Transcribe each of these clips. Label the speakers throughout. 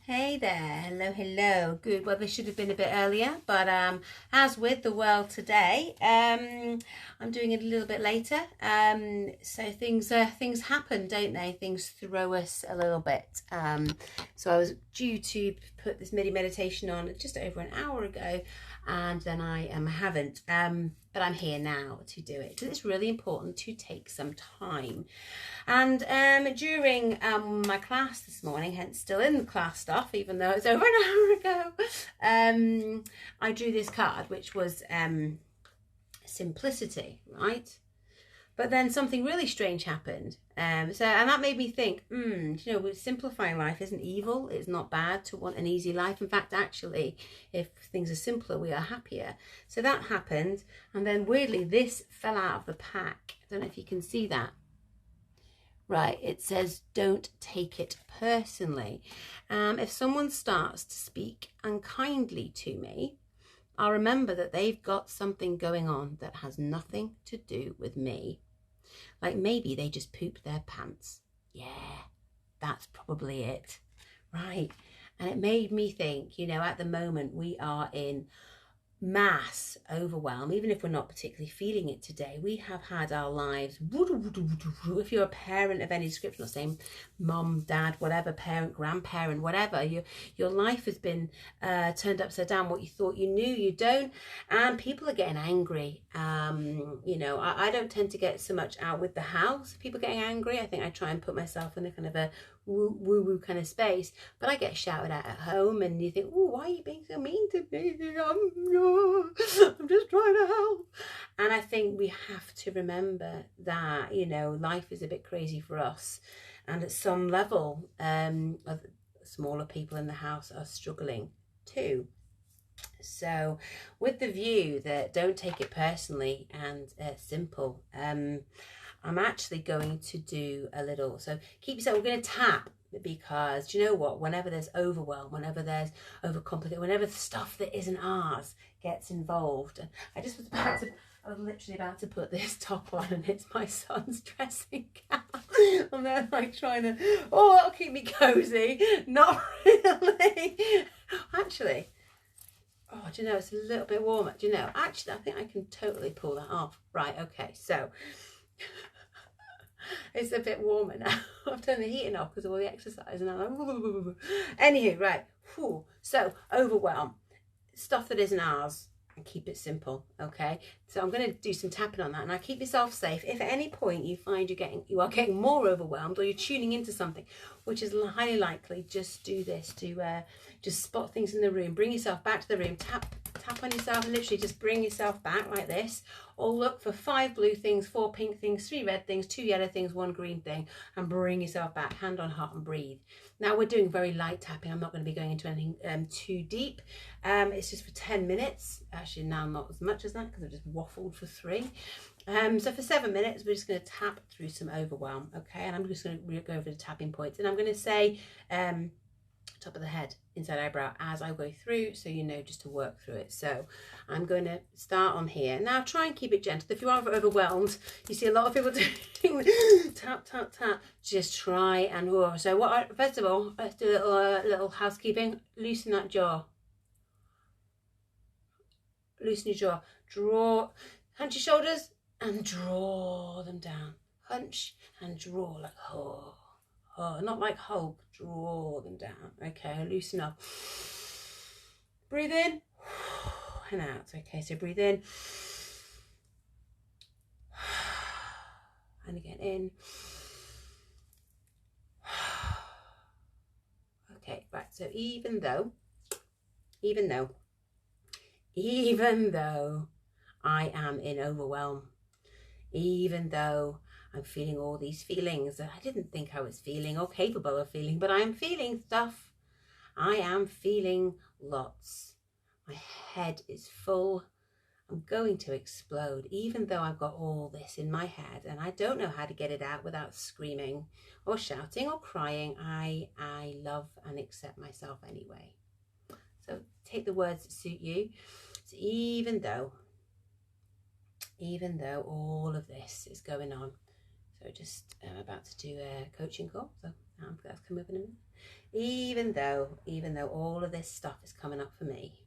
Speaker 1: Hey there, hello, hello. Good. Well, this should have been a bit earlier, but as with the world today, I'm doing it a little bit later. So things happen, don't they? Things throw us a little bit. So I was due to put this midi meditation on just over an hour ago, and then I haven't. But I'm here now to do it because it's really important to take some time. And during my class this morning, hence still in the class stuff, even though it's over an hour ago, I drew this card, which was simplicity, right? But then something really strange happened. And that made me think, simplifying life isn't evil. It's not bad to want an easy life. In fact, actually, if things are simpler, we are happier. So that happened. And then weirdly, this fell out of the pack. I don't know if you can see that. Right, it says, don't take it personally. If someone starts to speak unkindly to me, I'll remember that they've got something going on that has nothing to do with me. Like maybe they just pooped their pants. Yeah, that's probably it. Right. And it made me think, at the moment we are in mass overwhelm. Even if we're not particularly feeling it today, we have had our lives, if you're a parent of any description, not saying mom, dad, whatever, parent, grandparent, whatever, your life has been turned upside down. What you thought you knew, you don't. And people are getting angry. I don't tend to get so much out with the house, people getting angry. I think I try and put myself in a kind of a woo kind of space, but I get shouted at home, and you think, oh, why are you being so mean to me? I'm just trying to help. And I think we have to remember that life is a bit crazy for us, and at some level smaller people in the house are struggling too. So with the view that don't take it personally and simple, I'm actually going to do a little, so keep yourself, we're going to tap, because do you know what, whenever there's overwhelm, whenever there's overcomplicate, whenever the stuff that isn't ours gets involved, and I was literally about to put this top on, and it's my son's dressing gown. I'm there like trying to, that'll keep me cozy. Not really. Actually, do you know, it's a little bit warmer. Do you know, actually, I think I can totally pull that off. Right, okay, so it's a bit warmer now. I've turned the heating off because of all the exercise, and I'm like, anywho, right. So overwhelm, stuff that isn't ours, and keep it simple. Okay, so I'm going to do some tapping on that. And now keep yourself safe. If at any point you find you are getting more overwhelmed, or you're tuning into something, which is highly likely, just do this to just spot things in the room, bring yourself back to the room, tap on yourself, and literally just bring yourself back like this, or look for 5 blue things, 4 pink things, 3 red things, 2 yellow things, 1 green thing, and bring yourself back, hand on heart, and breathe. Now we're doing very light tapping. I'm not going to be going into anything too deep. It's just for 10 minutes. Actually, now not as much as that because I've just waffled for 3. So for 7 minutes, we're just going to tap through some overwhelm, okay? And I'm just going to go over the tapping points, and I'm going to say top of the head, inside eyebrow, as I go through, so you know just to work through it. So I'm going to start on here. Now try and keep it gentle. If you are overwhelmed, you see a lot of people doing tap, tap, tap. Just try and so first of all, let's do a little housekeeping. Loosen that jaw. Loosen your jaw. Draw, hunch your shoulders and draw them down. Hunch and draw like not like Hulk. Draw them down. Okay, loosen up. Breathe in and out. Okay, so breathe in and again in. Okay, right. So even though I am in overwhelm, even though I'm feeling all these feelings that I didn't think I was feeling or capable of feeling, but I am feeling stuff. I am feeling lots. My head is full. I'm going to explode, even though I've got all this in my head and I don't know how to get it out without screaming or shouting or crying. I love and accept myself anyway. So take the words that suit you. So even though all of this is going on, so I'm about to do a coaching call, so That's coming up in a minute. Even though all of this stuff is coming up for me.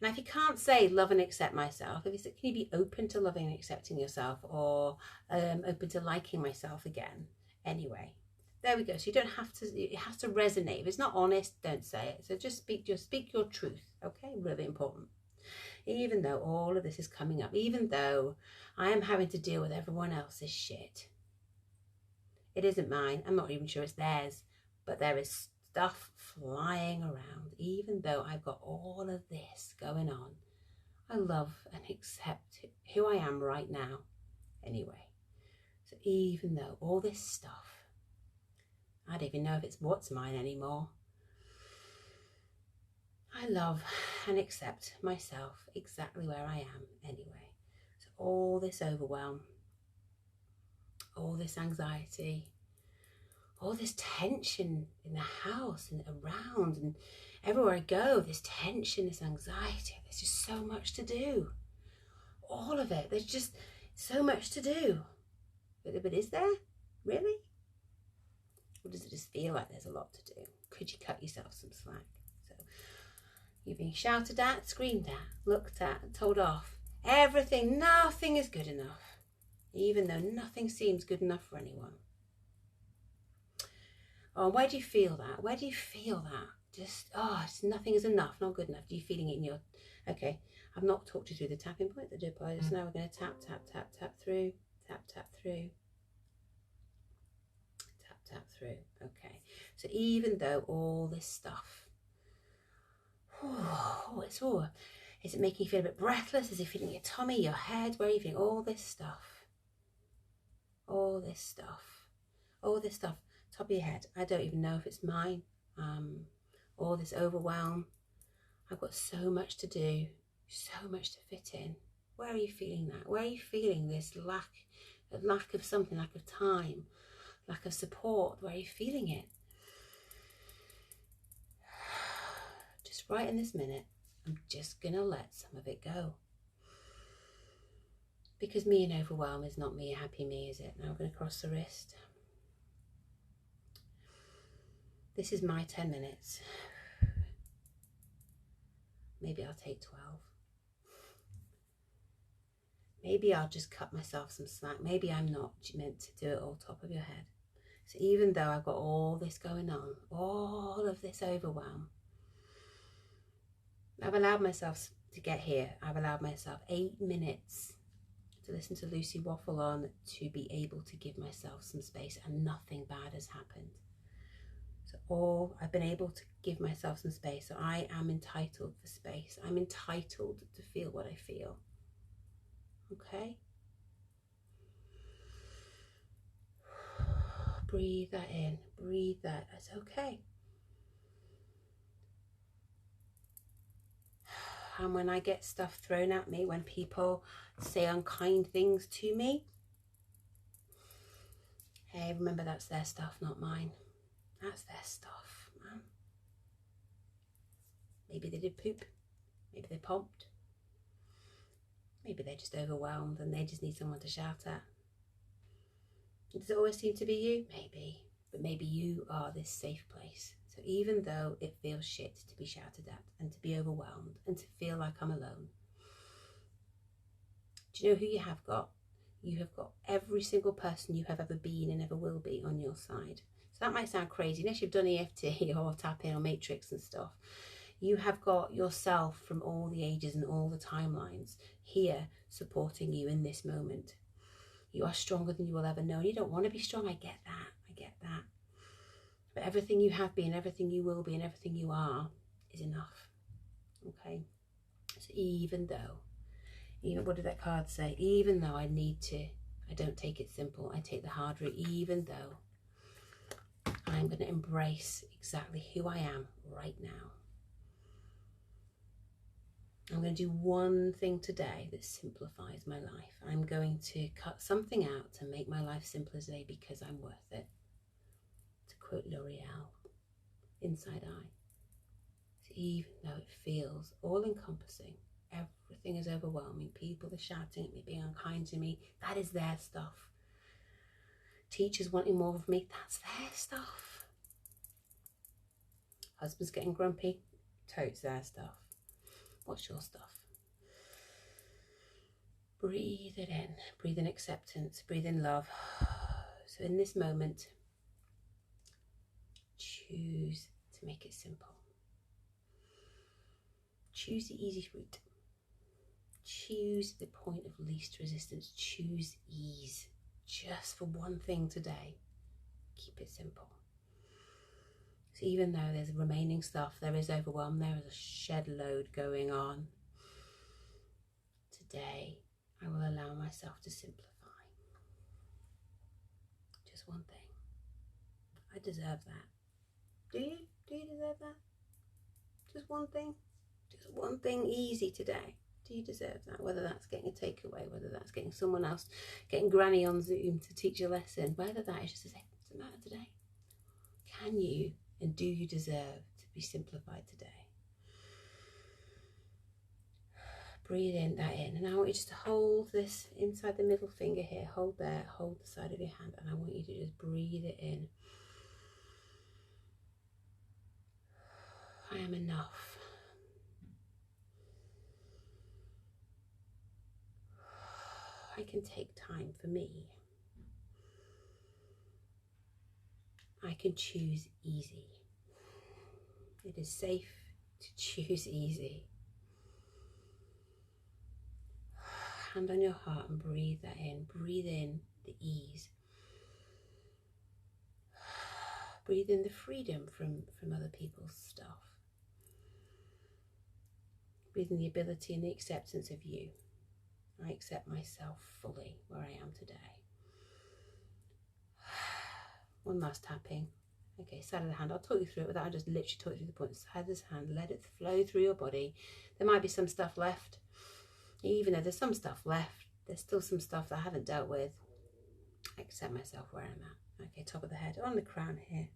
Speaker 1: Now, if you can't say love and accept myself, if you say, can you be open to loving and accepting yourself, or open to liking myself again? Anyway, there we go. So you don't have to, it has to resonate. If it's not honest, don't say it. So just speak your truth. Okay, really important. Even though all of this is coming up, even though I am having to deal with everyone else's shit. It isn't mine. I'm not even sure it's theirs, but there is stuff flying around. Even though I've got all of this going on, I love and accept who I am right now. Anyway, so even though all this stuff, I don't even know if it's what's mine anymore. I love and accept myself exactly where I am anyway. So all this overwhelm, all this anxiety, all this tension in the house and around and everywhere I go, this tension, this anxiety, there's just so much to do. All of it, there's just so much to do. But is there? Really? Or does it just feel like there's a lot to do? Could you cut yourself some slack? So you're being shouted at, screamed at, looked at, told off. Everything, nothing is good enough. Even though nothing seems good enough for anyone. Oh, where do you feel that? Where do you feel that? Just, nothing is enough, not good enough. Do you feeling it in your, okay, I've not talked you through the tapping point, the dippo. So now we're going to tap, tap, tap, tap through, tap, tap through, tap, tap through. Okay, so even though all this stuff, is it making you feel a bit breathless? Is it feeling your tummy, your head? Where are you feeling all this stuff? All this stuff, all this stuff. Top of your head. I don't even know if it's mine. All this overwhelm. I've got so much to do, so much to fit in. Where are you feeling that? Where are you feeling this lack of something, lack of time, lack of support? Where are you feeling it? Just right in this minute, I'm just gonna let some of it go. Because me and overwhelm is not me, a happy me, is it? Now I'm gonna cross the wrist. This is my 10 minutes. Maybe I'll take 12. Maybe I'll just cut myself some slack. Maybe I'm not meant to do it all top of your head. So even though I've got all this going on, all of this overwhelm, I've allowed myself to get here. I've allowed myself 8 minutes to listen to Lucy waffle on, to be able to give myself some space, and nothing bad has happened. So I've been able to give myself some space. So I am entitled for space. I'm entitled to feel what I feel. Okay? Breathe that in. Breathe that. It's okay. And when I get stuff thrown at me, when people say unkind things to me, hey, remember that's their stuff, not mine. That's their stuff, man. Maybe they did poop. Maybe they pumped. Maybe they're just overwhelmed and they just need someone to shout at. Does it always seem to be you? Maybe. But maybe you are this safe place. So even though it feels shit to be shouted at and to be overwhelmed and to feel like I'm alone, do you know who you have got? You have got every single person you have ever been and ever will be on your side. So that might sound crazy, unless you've done EFT or tapping or matrix and stuff. You have got yourself from all the ages and all the timelines here supporting you in this moment. You are stronger than you will ever know. And you don't want to be strong. I get that. I get that. But everything you have been, everything you will be, and everything you are is enough. Okay? So even what did that card say? Even though I don't take it simple. I take the hard route. Even though I'm going to embrace exactly who I am right now. I'm going to do one thing today that simplifies my life. I'm going to cut something out to make my life simpler today because I'm worth it. To quote L'Oreal, Inside Eye. So even though it feels all-encompassing, everything is overwhelming, people are shouting at me, being unkind to me, that is their stuff. Teachers wanting more of me, that's their stuff. Husband's getting grumpy, totes their stuff. What's your stuff? Breathe it in. Breathe in acceptance. Breathe in love. So in this moment, choose to make it simple. Choose the easy route. Choose the point of least resistance. Choose ease. Just for one thing today. Keep it simple. So even though there's remaining stuff, there is overwhelm, there is a shed load going on, today I will allow myself to simplify. Just one thing. I deserve that. Do you? Do you deserve that? Just one thing? Just one thing easy today. Do you deserve that? Whether that's getting a takeaway, whether that's getting someone else, getting Granny on Zoom to teach a lesson, whether that is just to say, doesn't matter today. Can you and do you deserve to be simplified today? Breathe in that in, and I want you just to hold this inside the middle finger here. Hold there, hold the side of your hand, and I want you to just breathe it in. I am enough. I can take time for me. I can choose easy. It is safe to choose easy. Hand on your heart and breathe that in. Breathe in the ease. Breathe in the freedom from other people's stuff. Breathe in the ability and the acceptance of you. I accept myself fully where I am today. One last tapping. Okay, side of the hand. I'll talk you through it without. I just literally talk you through the point. Side of this hand. Let it flow through your body. There might be some stuff left. Even though there's some stuff left, there's still some stuff that I haven't dealt with. I accept myself where I'm at. Okay, top of the head, on the crown here.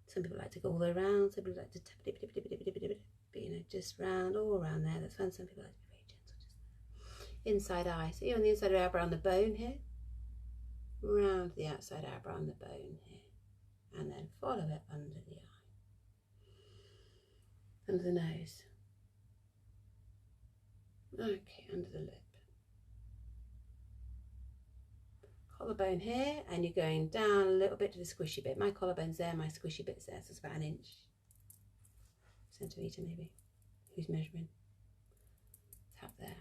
Speaker 1: Some people like to go all the way around. Some people like to tap it, but you know, just round, all around there. That's fine. Some people like to be very gentle. Just inside eye. So you're on the inside of the eyebrow on the bone here. Round the outside eyebrow on the bone here. And then follow it under the eye. Under the nose. Okay, under the lip. Collarbone here, and you're going down a little bit to the squishy bit. My collarbone's there, my squishy bit's there, so it's about 1 inch. Centimetre maybe. Who's measuring? Tap there.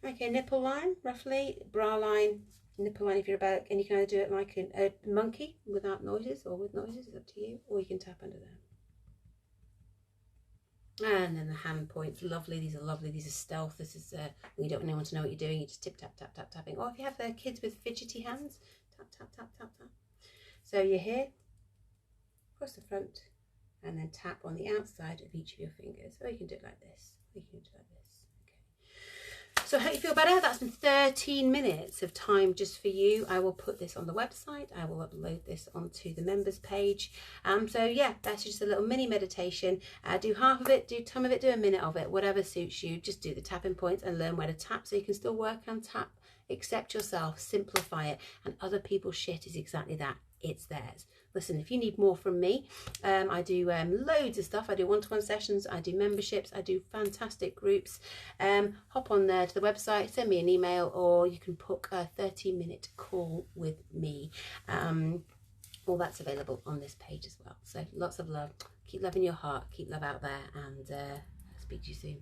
Speaker 1: Okay, nipple line, roughly. Bra line, nipple line if you're about, and you can either do it like a monkey without noises or with noises, it's up to you, or you can tap under there. And then the hand points, lovely. These are lovely. These are stealth. This is when you don't want anyone to know what you're doing. You just tip, tap, tap, tap, tapping. Or if you have kids with fidgety hands, tap, tap, tap, tap, tap. So you're here, across the front, and then tap on the outside of each of your fingers. Or you can do it like this. Or you can do it like this. So I hope you feel better. That's been 13 minutes of time just for you. I will put this on the website. I will upload this onto the members page. So yeah, that's just a little mini meditation. Do half of it, do some of it, do a minute of it, whatever suits you. Just do the tapping points and learn where to tap so you can still work and tap. Accept yourself, simplify it, and other people's shit is exactly that. It's theirs. Listen, if you need more from me, I do loads of stuff. I do one-to-one sessions, I do memberships, I do fantastic groups. Hop on there to the website, send me an email, or you can book a 30-minute call with me. All that's available on this page as well. So lots of love. Keep loving your heart, keep love out there, and I'll speak to you soon.